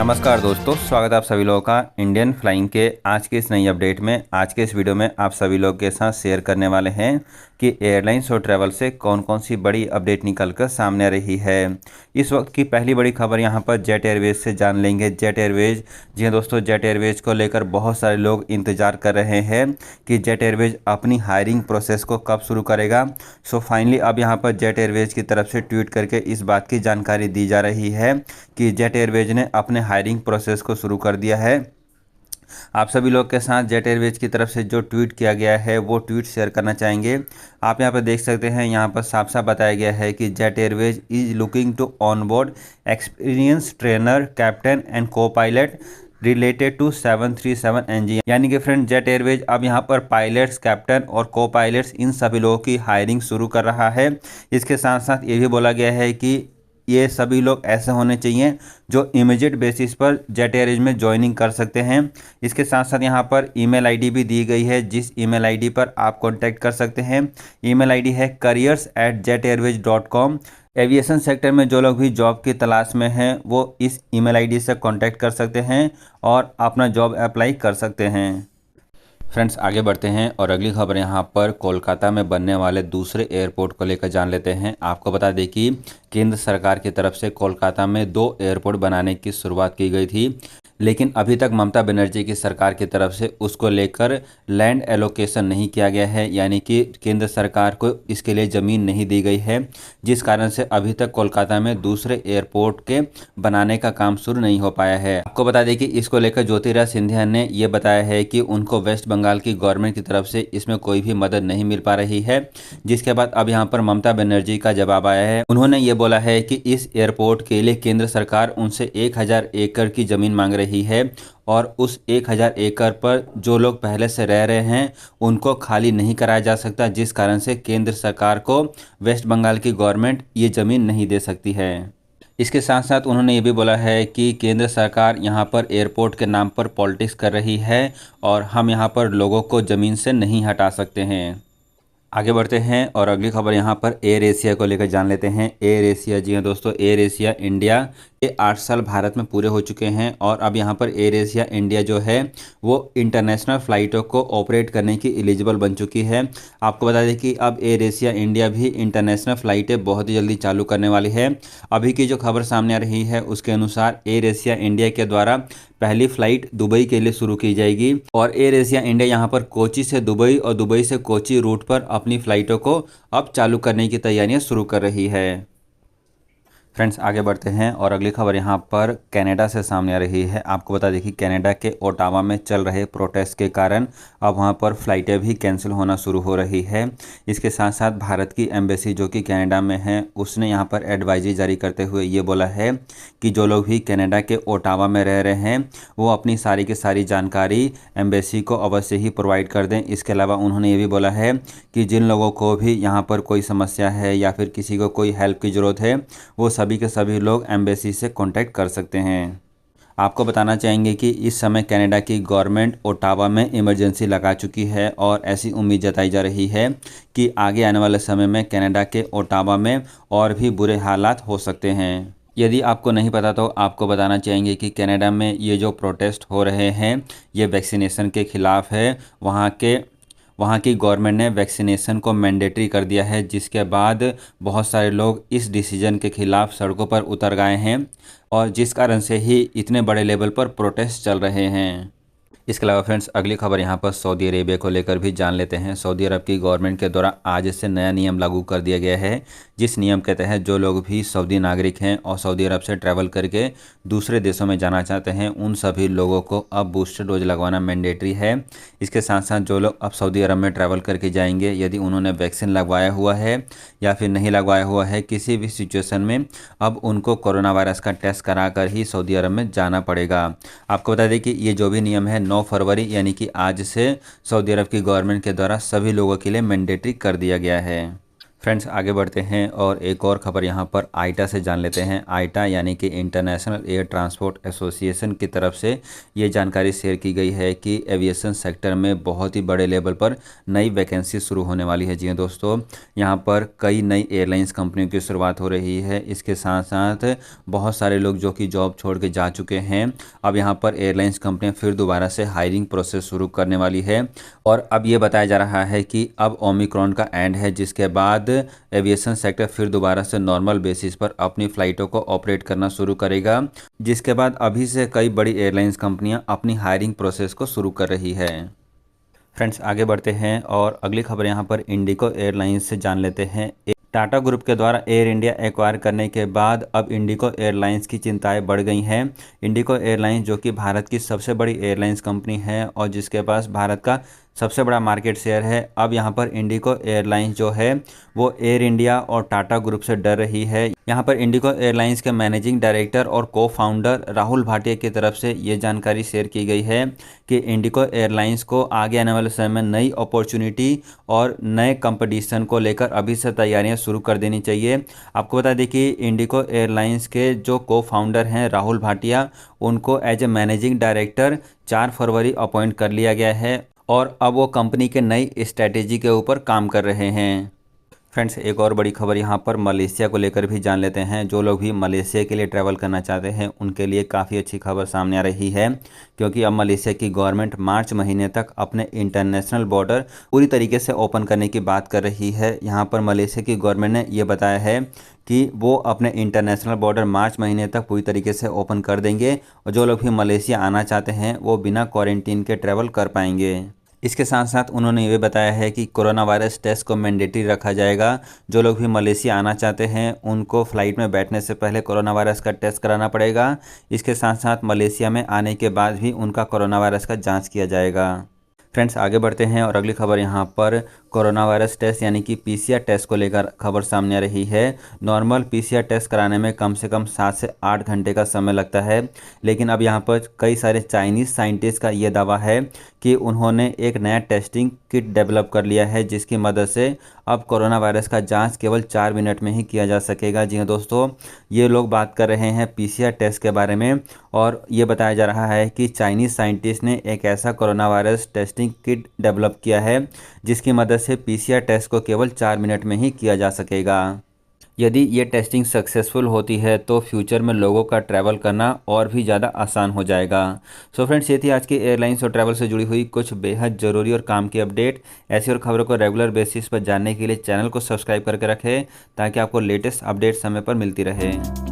नमस्कार दोस्तों, स्वागत है आप सभी लोगों का इंडियन फ्लाइंग के आज के इस नई अपडेट में। आज के इस वीडियो में आप सभी लोग के साथ शेयर करने वाले हैं कि एयरलाइंस और ट्रैवल से कौन कौन सी बड़ी अपडेट निकल कर सामने आ रही है। इस वक्त की पहली बड़ी खबर यहाँ पर जेट एयरवेज से जान लेंगे। जेट एयरवेज, जी हाँ दोस्तों, जेट एयरवेज को लेकर बहुत सारे लोग इंतजार कर रहे हैं कि जेट एयरवेज अपनी हायरिंग प्रोसेस को कब शुरू करेगा। सो फाइनली अब यहाँ पर जेट एयरवेज की तरफ से ट्वीट करके इस बात की जानकारी दी जा रही है कि जेट एयरवेज ने अपने हायरिंग प्रोसेस को शुरू कर दिया है। आप सभी लोग के साथ जेट एयरवेज की तरफ से जो ट्वीट किया गया है वो ट्वीट शेयर करना चाहेंगे। आप यहां पर देख सकते हैं, यहां पर साफ साफ बताया गया है कि Jet Airways is looking to onboard experience trainer captain and co pilot related to 737 NG। यानी कि फ्रेंड, जेट एयरवेज अब यहाँ पर पायलट्स, कैप्टन और को पायलट्स इन सभी लोगों की हायरिंग शुरू कर रहा है। इसके साथ साथ ये भी बोला गया है कि ये सभी लोग ऐसे होने चाहिए जो इमीडिएट बेसिस पर जेट एयरवेज में ज्वाइनिंग कर सकते हैं। इसके साथ साथ यहाँ पर ईमेल आईडी भी दी गई है, जिस ईमेल आईडी पर आप कांटेक्ट कर सकते हैं। ईमेल आईडी है careers@jetairways.com। एविएशन सेक्टर में जो लोग भी जॉब की तलाश में हैं वो इस ईमेल आईडी से कांटेक्ट कर सकते हैं और अपना जॉब अप्लाई कर सकते हैं। फ्रेंड्स, आगे बढ़ते हैं और अगली खबर यहाँ पर कोलकाता में बनने वाले दूसरे एयरपोर्ट को लेकर जान लेते हैं। आपको बता दें कि केंद्र सरकार की तरफ से कोलकाता में 2 एयरपोर्ट बनाने की शुरुआत की गई थी, लेकिन अभी तक ममता बनर्जी की सरकार की तरफ से उसको लेकर लैंड एलोकेशन नहीं किया गया है, यानी कि केंद्र सरकार को इसके लिए ज़मीन नहीं दी गई है, जिस कारण से अभी तक कोलकाता में दूसरे एयरपोर्ट के बनाने का काम शुरू नहीं हो पाया है। आपको बता दें कि इसको लेकर ज्योतिराज सिंधिया ने यह बताया है कि उनको वेस्ट बंगाल की गवर्नमेंट की तरफ से इसमें कोई भी मदद नहीं मिल पा रही है, जिसके बाद अब यहाँ पर ममता बनर्जी का जवाब आया है। उन्होंने ये बोला है कि इस एयरपोर्ट के लिए केंद्र सरकार उनसे 1000 एकड़ की ज़मीन मांग रही है और उस 1000 एकड़ पर जो लोग पहले से रह रहे हैं उनको खाली नहीं कराया जा सकता, जिस कारण से केंद्र सरकार को वेस्ट बंगाल की गवर्नमेंट ये ज़मीन नहीं दे सकती है। इसके साथ साथ उन्होंने ये भी बोला है कि केंद्र सरकार यहाँ पर एयरपोर्ट के नाम पर पॉलिटिक्स कर रही है और हम यहाँ पर लोगों को ज़मीन से नहीं हटा सकते हैं। आगे बढ़ते हैं और अगली खबर यहाँ पर एयर एशिया को लेकर जान लेते हैं। एयर एशिया, जी हाँ दोस्तों, एयर एशिया इंडिया के 8 साल भारत में पूरे हो चुके हैं और अब यहाँ पर एयर एशिया इंडिया जो है वो इंटरनेशनल फ़्लाइटों को ऑपरेट करने की एलिजिबल बन चुकी है। आपको बता दें कि अब एयर एशिया इंडिया भी इंटरनेशनल फ़्लाइटें बहुत ही जल्दी चालू करने वाली है। अभी की जो खबर सामने आ रही है उसके अनुसार एयर एशिया इंडिया के द्वारा पहली फ़्लाइट दुबई के लिए शुरू की जाएगी और एयर एशिया इंडिया यहाँ पर कोची से दुबई और दुबई से कोची रूट पर अपनी फ़्लाइटों को अब चालू करने की तैयारियां शुरू कर रही है। फ्रेंड्स, आगे बढ़ते हैं और अगली खबर यहाँ पर कनाडा से सामने आ रही है। आपको बता दें कि कनाडा के ओटावा में चल रहे प्रोटेस्ट के कारण अब वहाँ पर फ़्लाइटें भी कैंसिल होना शुरू हो रही है। इसके साथ साथ भारत की एम्बेसी जो कि कनाडा में है उसने यहाँ पर एडवाइजरी जारी करते हुए ये बोला है कि जो लोग भी कनाडा के ओटावा में रह रहे हैं वो अपनी सारी की सारी जानकारी एम्बेसी को अवश्य ही प्रोवाइड कर दें। इसके अलावा उन्होंने ये भी बोला है कि जिन लोगों को भी यहाँ पर कोई समस्या है या फिर किसी को कोई हेल्प की ज़रूरत है वो सभी के सभी लोग एम्बेसी से कांटेक्ट कर सकते हैं। आपको बताना चाहेंगे कि इस समय कनाडा की गवर्नमेंट ओटावा में इमरजेंसी लगा चुकी है और ऐसी उम्मीद जताई जा रही है कि आगे आने वाले समय में कनाडा के ओटावा में और भी बुरे हालात हो सकते हैं। यदि आपको नहीं पता तो आपको बताना चाहेंगे कि कनाडा में ये जो प्रोटेस्ट हो रहे हैं ये वैक्सीनेशन के खिलाफ है। वहाँ की गवर्नमेंट ने वैक्सीनेशन को मैंडेटरी कर दिया है, जिसके बाद बहुत सारे लोग इस डिसीजन के खिलाफ सड़कों पर उतर गए हैं और जिस कारण से ही इतने बड़े लेवल पर प्रोटेस्ट चल रहे हैं। इसके अलावा फ्रेंड्स, अगली खबर यहाँ पर सऊदी अरेबिया को लेकर भी जान लेते हैं। सऊदी अरब की गवर्नमेंट के द्वारा आज से नया नियम लागू कर दिया गया है, जिस नियम के तहत जो लोग भी सऊदी नागरिक हैं और सऊदी अरब से ट्रैवल करके दूसरे देशों में जाना चाहते हैं उन सभी लोगों को अब बूस्टर डोज लगवाना मैंडेटरी है। इसके साथ साथ जो लोग अब सऊदी अरब में ट्रैवल करके जाएंगे, यदि उन्होंने वैक्सीन लगवाया हुआ है या फिर नहीं लगवाया हुआ है, किसी भी सिचुएशन में अब उनको कोरोना वायरस का टेस्ट कराकर ही सऊदी अरब में जाना पड़ेगा। आपको बता दें कि ये जो भी नियम है 9 फरवरी यानी कि आज से सऊदी अरब की गवर्नमेंट के द्वारा सभी लोगों के लिए मैंडेटरी कर दिया गया है। फ्रेंड्स आगे बढ़ते हैं और एक और ख़बर यहाँ पर आईटा से जान लेते हैं। आईटा यानी कि इंटरनेशनल एयर ट्रांसपोर्ट एसोसिएशन की तरफ से ये जानकारी शेयर की गई है कि एविएशन सेक्टर में बहुत ही बड़े लेवल पर नई वैकेंसी शुरू होने वाली है। जी हाँ दोस्तों, यहाँ पर कई नई एयरलाइंस कंपनियों की शुरुआत हो रही है। इसके साथ साथ बहुत सारे लोग जो कि जॉब छोड़ के जा चुके हैं, अब यहाँ पर एयरलाइंस कंपनियाँ फिर दोबारा से हायरिंग प्रोसेस शुरू करने वाली है। और अब ये बताया जा रहा है कि अब ओमिक्रॉन का एंड है, जिसके बाद एविएशन सेक्टर फिर दोबारा से नॉर्मल बेसिस पर अपनी फ़्लाइटों को ऑपरेट करना शुरू करेगा, जिसके बाद अभी से कई बड़ी एयरलाइंस कंपनियां अपनी हायरिंग प्रोसेस को शुरू कर रही है। फ्रेंड्स आगे बढ़ते हैं और अगली खबर यहां पर इंडिगो एयरलाइंस से जान लेते हैं। टाटा ग्रुप के द्वारा एयर इंडिया एक्वायर करने के बाद अब इंडिगो एयरलाइंस की चिंताएं बढ़ गई हैं। इंडिगो एयरलाइंस जो कि भारत की सबसे बड़ी एयरलाइंस कंपनी है और जिसके पास भारत का सबसे बड़ा मार्केट शेयर है, अब यहाँ पर इंडिगो एयरलाइंस जो है वो एयर इंडिया और टाटा ग्रुप से डर रही है। यहाँ पर इंडिगो एयरलाइंस के मैनेजिंग डायरेक्टर और को फाउंडर राहुल भाटिया की तरफ से ये जानकारी शेयर की गई है कि इंडिगो एयरलाइंस को आगे आने वाले समय में नई अपॉर्चुनिटी और नए कंपटीशन को लेकर अभी से तैयारियां शुरू कर देनी चाहिए। आपको बता दें कि इंडिगो एयरलाइंस के जो को फाउंडर हैं राहुल भाटिया, उनको एज ए मैनेजिंग डायरेक्टर 4 फरवरी अपॉइंट कर लिया गया है और अब वो कंपनी के नई स्ट्रैटेजी के ऊपर काम कर रहे हैं। फ्रेंड्स एक और बड़ी खबर यहाँ पर मलेशिया को लेकर भी जान लेते हैं। जो लोग भी मलेशिया के लिए ट्रैवल करना चाहते हैं उनके लिए काफ़ी अच्छी खबर सामने आ रही है, क्योंकि अब मलेशिया की गवर्नमेंट मार्च महीने तक अपने इंटरनेशनल बॉर्डर पूरी तरीके से ओपन करने की बात कर रही है। यहाँ पर मलेशिया की गवर्नमेंट ने ये बताया है कि वो अपने इंटरनेशनल बॉर्डर मार्च महीने तक पूरी तरीके से ओपन कर देंगे और जो लोग भी मलेशिया आना चाहते हैं वो बिना क्वारंटीन के ट्रैवल कर पाएंगे। इसके साथ साथ उन्होंने ये बताया है कि कोरोना वायरस टेस्ट को मैंडेटरी रखा जाएगा। जो लोग भी मलेशिया आना चाहते हैं उनको फ़्लाइट में बैठने से पहले कोरोना वायरस का टेस्ट कराना पड़ेगा। इसके साथ साथ मलेशिया में आने के बाद भी उनका कोरोना वायरस का जांच किया जाएगा। फ्रेंड्स आगे बढ़ते हैं और अगली खबर यहाँ पर कोरोना वायरस टेस्ट यानी कि पीसीआर टेस्ट को लेकर खबर सामने आ रही है। नॉर्मल पीसीआर टेस्ट कराने में कम से कम 7 से 8 घंटे का समय लगता है, लेकिन अब यहाँ पर कई सारे चाइनीज़ साइंटिस्ट का ये दावा है कि उन्होंने एक नया टेस्टिंग किट डेवलप कर लिया है, जिसकी मदद से अब कोरोना वायरस का जांच केवल 4 मिनट में ही किया जा सकेगा। जी हाँ दोस्तों, ये लोग बात कर रहे हैं पीसीआर टेस्ट के बारे में और ये बताया जा रहा है कि चाइनीज़ साइंटिस्ट ने एक ऐसा corona virus testing kit develop किया है जिसकी मदद से पीसीआर टेस्ट को केवल 4 मिनट में ही किया जा सकेगा। यदि ये टेस्टिंग सक्सेसफुल होती है तो फ्यूचर में लोगों का ट्रैवल करना और भी ज़्यादा आसान हो जाएगा। सो फ्रेंड्स, ये थी आज की एयरलाइंस और ट्रैवल से जुड़ी हुई कुछ बेहद ज़रूरी और काम की अपडेट। ऐसी और खबरों को रेगुलर बेसिस पर जानने के लिए चैनल को सब्सक्राइब करके रखें ताकि आपको लेटेस्ट अपडेट समय पर मिलती रहे।